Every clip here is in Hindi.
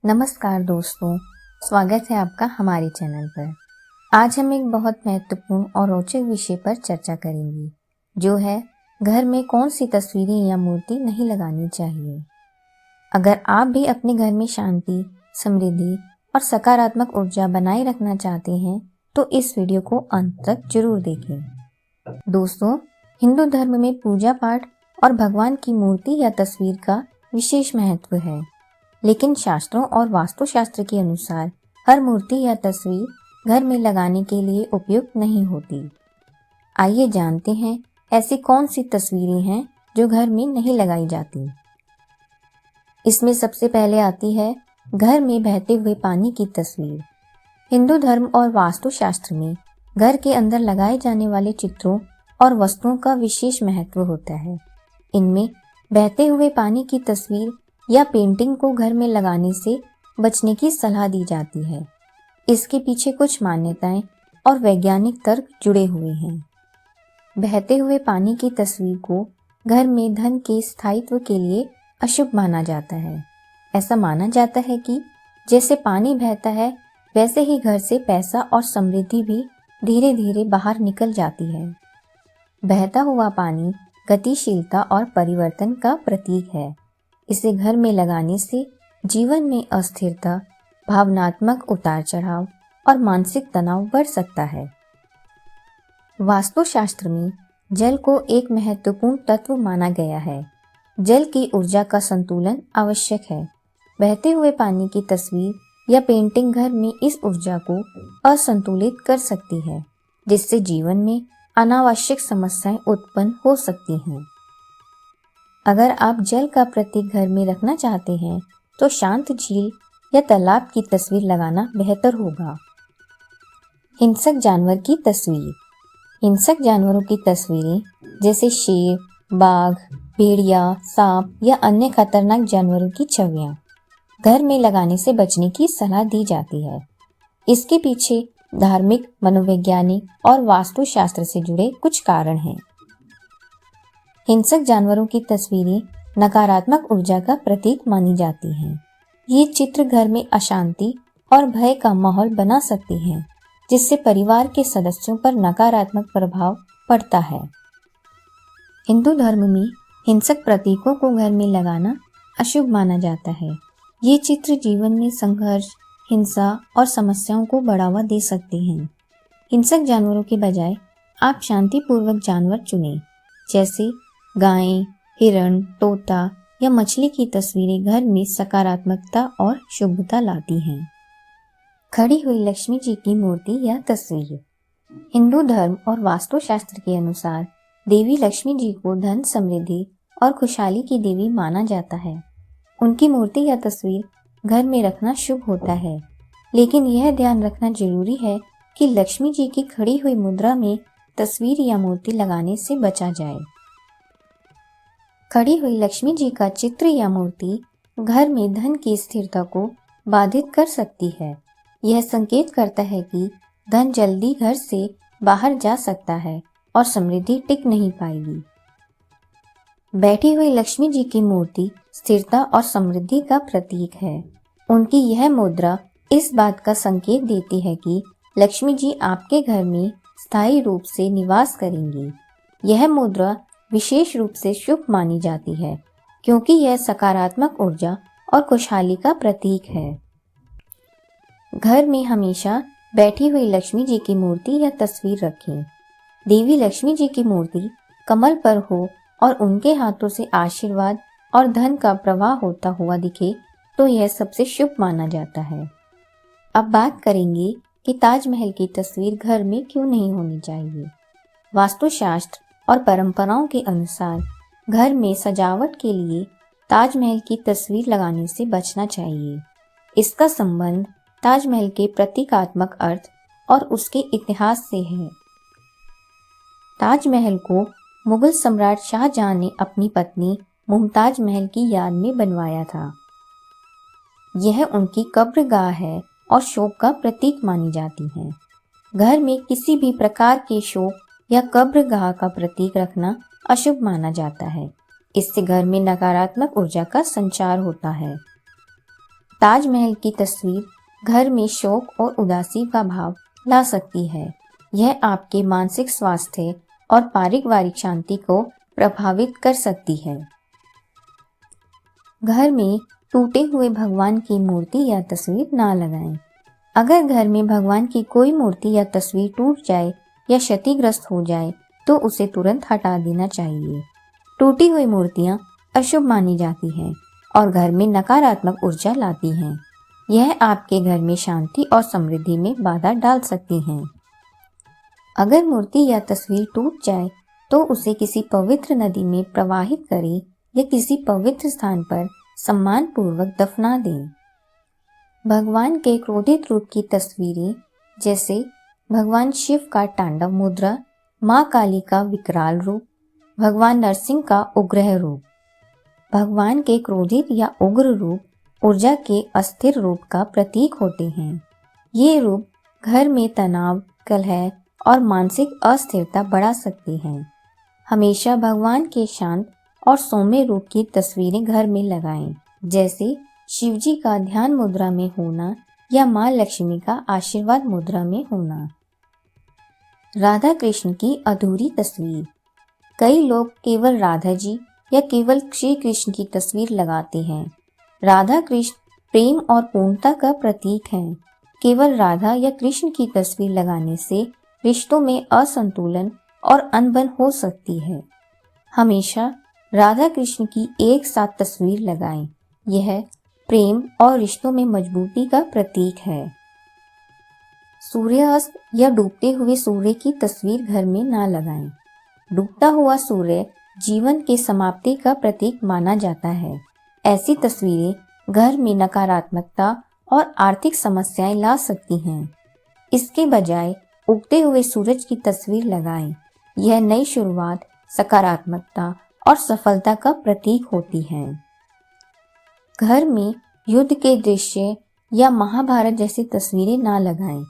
नमस्कार दोस्तों, स्वागत है आपका हमारे चैनल पर। आज हम एक बहुत महत्वपूर्ण और रोचक विषय पर चर्चा करेंगे, जो है घर में कौन सी तस्वीरें या मूर्ति नहीं लगानी चाहिए। अगर आप भी अपने घर में शांति, समृद्धि और सकारात्मक ऊर्जा बनाए रखना चाहते हैं, तो इस वीडियो को अंत तक जरूर देखें। दोस्तों, हिंदू धर्म में पूजा पाठ और भगवान की मूर्ति या तस्वीर का विशेष महत्व है, लेकिन शास्त्रों और वास्तुशास्त्र के अनुसार हर मूर्ति या तस्वीर घर में लगाने के लिए उपयुक्त नहीं होती। आइए जानते हैं ऐसी कौन सी तस्वीरें हैं जो घर में नहीं लगाई जाती। इसमें सबसे पहले आती है घर में बहते हुए पानी की तस्वीर। हिंदू धर्म और वास्तुशास्त्र में घर के अंदर लगाए जाने वाले चित्रों और वस्तुओं का विशेष महत्व होता है। इनमें बहते हुए पानी की तस्वीर या पेंटिंग को घर में लगाने से बचने की सलाह दी जाती है। इसके पीछे कुछ मान्यताएं और वैज्ञानिक तर्क जुड़े हुए हैं। बहते हुए पानी की तस्वीर को घर में धन के स्थायित्व के लिए अशुभ माना जाता है। ऐसा माना जाता है कि जैसे पानी बहता है, वैसे ही घर से पैसा और समृद्धि भी धीरे धीरे बाहर निकल जाती है। बहता हुआ पानी गतिशीलता और परिवर्तन का प्रतीक है। इसे घर में लगाने से जीवन में अस्थिरता, भावनात्मक उतार चढ़ाव और मानसिक तनाव बढ़ सकता है। वास्तुशास्त्र में जल को एक महत्वपूर्ण तत्व माना गया है। जल की ऊर्जा का संतुलन आवश्यक है। बहते हुए पानी की तस्वीर या पेंटिंग घर में इस ऊर्जा को असंतुलित कर सकती है, जिससे जीवन में अनावश्यक समस्याएं उत्पन्न हो सकती हैं। अगर आप जल का प्रतीक घर में रखना चाहते हैं, तो शांत झील या तालाब की तस्वीर लगाना बेहतर होगा। हिंसक जानवर की तस्वीर। हिंसक जानवरों की तस्वीरें जैसे शेर, बाघ, भेड़िया, सांप या अन्य खतरनाक जानवरों की छवियां घर में लगाने से बचने की सलाह दी जाती है। इसके पीछे धार्मिक, मनोवैज्ञानिक और वास्तुशास्त्र से जुड़े कुछ कारण हैं। हिंसक जानवरों की तस्वीरें नकारात्मक ऊर्जा का प्रतीक मानी जाती हैं। ये चित्र घर में अशांति और भय का माहौल बना सकते हैं, जिससे परिवार के सदस्यों पर नकारात्मक प्रभाव पड़ता है। हिंदू धर्म में हिंसक प्रतीकों को घर में लगाना अशुभ माना जाता है। ये चित्र जीवन में संघर्ष, हिंसा और समस्याओं को बढ़ावा दे सकते हैं। हिंसक जानवरों के बजाय आप शांतिपूर्वक जानवर चुनें, जैसे गाय, हिरण, तोता या मछली की तस्वीरें घर में सकारात्मकता और शुभता लाती हैं। खड़ी हुई लक्ष्मी जी की मूर्ति या तस्वीर। हिंदू धर्म और वास्तुशास्त्र के अनुसार देवी लक्ष्मी जी को धन, समृद्धि और खुशहाली की देवी माना जाता है। उनकी मूर्ति या तस्वीर घर में रखना शुभ होता है, लेकिन यह ध्यान रखना जरूरी है कि लक्ष्मी जी की खड़ी हुई मुद्रा में तस्वीर या मूर्ति लगाने से बचा जाए। खड़ी हुई लक्ष्मी जी का चित्र या मूर्ति घर में धन की स्थिरता को बाधित कर सकती है। यह संकेत करता है कि धन जल्दी घर से बाहर जा सकता है और समृद्धि टिक नहीं पाएगी। बैठी हुई लक्ष्मी जी की मूर्ति स्थिरता और समृद्धि का प्रतीक है। उनकी यह मुद्रा इस बात का संकेत देती है कि लक्ष्मी जी आपके घर में स्थायी रूप से निवास करेंगी। यह मुद्रा विशेष रूप से शुभ मानी जाती है, क्योंकि यह सकारात्मक ऊर्जा और खुशहाली का प्रतीक है। घर में हमेशा बैठी हुई लक्ष्मी जी की मूर्ति या तस्वीर रखें। देवी लक्ष्मी जी की मूर्ति कमल पर हो और उनके हाथों से आशीर्वाद और धन का प्रवाह होता हुआ दिखे, तो यह सबसे शुभ माना जाता है। अब बात करेंगे कि ताजमहल की तस्वीर घर में क्यों नहीं होनी चाहिए। वास्तुशास्त्र और परंपराओं के अनुसार घर में सजावट के लिए ताजमहल की तस्वीर लगाने से बचना चाहिए। इसका संबंध ताजमहल के प्रतीकात्मक अर्थ और उसके इतिहास से है। ताजमहल को मुगल सम्राट शाहजहां ने अपनी पत्नी मुमताज महल की याद में बनवाया था। यह उनकी कब्रगाह है और शोक का प्रतीक मानी जाती है। घर में किसी भी प्रकार के शोक या कब्रगाह का प्रतीक रखना अशुभ माना जाता है। इससे घर में नकारात्मक ऊर्जा का संचार होता है। ताजमहल की तस्वीर घर में शोक और उदासी का भाव ला सकती है। यह आपके मानसिक स्वास्थ्य और पारिवारिक शांति को प्रभावित कर सकती है। घर में टूटे हुए भगवान की मूर्ति या तस्वीर ना लगाएं। अगर घर में भगवान की कोई मूर्ति या तस्वीर टूट जाए या क्षतिग्रस्त हो जाए तो उसे तुरंत हटा देना चाहिए। टूटी हुई मूर्तियां अशुभ मानी जाती हैं और घर में नकारात्मक ऊर्जा लाती हैं। यह आपके घर में शांति और समृद्धि में बाधा डाल सकती हैं। अगर मूर्ति या तस्वीर टूट जाए तो उसे किसी पवित्र नदी में प्रवाहित करें या किसी पवित्र स्थान पर सम्मान पूर्वक दफना दें। भगवान के क्रोधित रूप की तस्वीरें जैसे भगवान शिव का तांडव मुद्रा, माँ काली का विकराल रूप, भगवान नरसिंह का उग्र रूप। भगवान के क्रोधित या उग्र रूप ऊर्जा के अस्थिर रूप का प्रतीक होते हैं। ये रूप घर में तनाव, कलह और मानसिक अस्थिरता बढ़ा सकते हैं। हमेशा भगवान के शांत और सौम्य रूप की तस्वीरें घर में लगाएं, जैसे शिव जी का ध्यान मुद्रा में होना या माँ लक्ष्मी का आशीर्वाद मुद्रा में होना। राधा कृष्ण की अधूरी तस्वीर। कई लोग केवल राधा जी या केवल श्री कृष्ण की तस्वीर लगाते हैं। राधा कृष्ण प्रेम और पूर्णता का प्रतीक हैं। केवल राधा या कृष्ण की तस्वीर लगाने से रिश्तों में असंतुलन और अनबन हो सकती है। हमेशा राधा कृष्ण की एक साथ तस्वीर लगाएं। यह प्रेम और रिश्तों में मजबूती का प्रतीक है। सूर्यास्त या डूबते हुए सूर्य की तस्वीर घर में ना लगाएं। डूबता हुआ सूर्य जीवन के समाप्ति का प्रतीक माना जाता है। ऐसी तस्वीरें घर में नकारात्मकता और आर्थिक समस्याएं ला सकती हैं। इसके बजाय उगते हुए सूरज की तस्वीर लगाएं। यह नई शुरुआत, सकारात्मकता और सफलता का प्रतीक होती है। घर में युद्ध के दृश्य या महाभारत जैसी तस्वीरें ना लगाएं।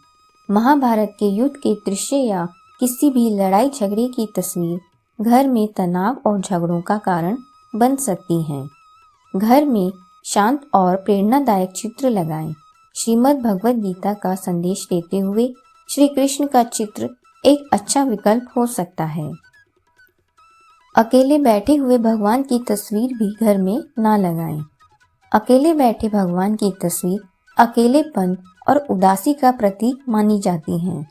महाभारत के युद्ध के दृश्य या किसी भी लड़ाई झगड़े की तस्वीर घर में तनाव और झगड़ों का कारण बन सकती हैं। घर में शांत और प्रेरणादायक चित्र लगाएं। श्रीमद् भगवद गीता का संदेश देते हुए श्री कृष्ण का चित्र एक अच्छा विकल्प हो सकता है। अकेले बैठे हुए भगवान की तस्वीर भी घर में ना लगाएं। अकेले बैठे भगवान की तस्वीर अकेलेपन और उदासी का प्रतीक मानी जाती हैं।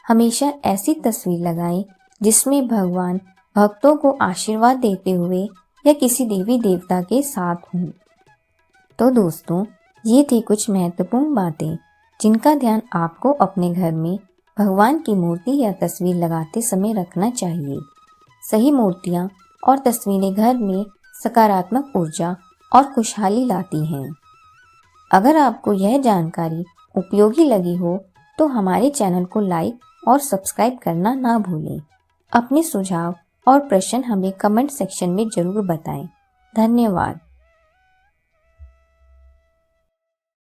हमेशा ऐसी तस्वीर लगाएं जिसमें भगवान भक्तों को आशीर्वाद देते हुए या किसी देवी देवता के साथ हों। तो दोस्तों, ये थी कुछ महत्वपूर्ण बातें जिनका ध्यान आपको अपने घर में भगवान की मूर्ति या तस्वीर लगाते समय रखना चाहिए। सही मूर्तियाँ और तस्वीरें घर में सकारात्मक ऊर्जा और खुशहाली लाती हैं। अगर आपको यह जानकारी उपयोगी लगी हो तो हमारे चैनल को लाइक और सब्सक्राइब करना ना भूलें। अपने सुझाव और प्रश्न हमें कमेंट सेक्शन में जरूर बताएं। धन्यवाद।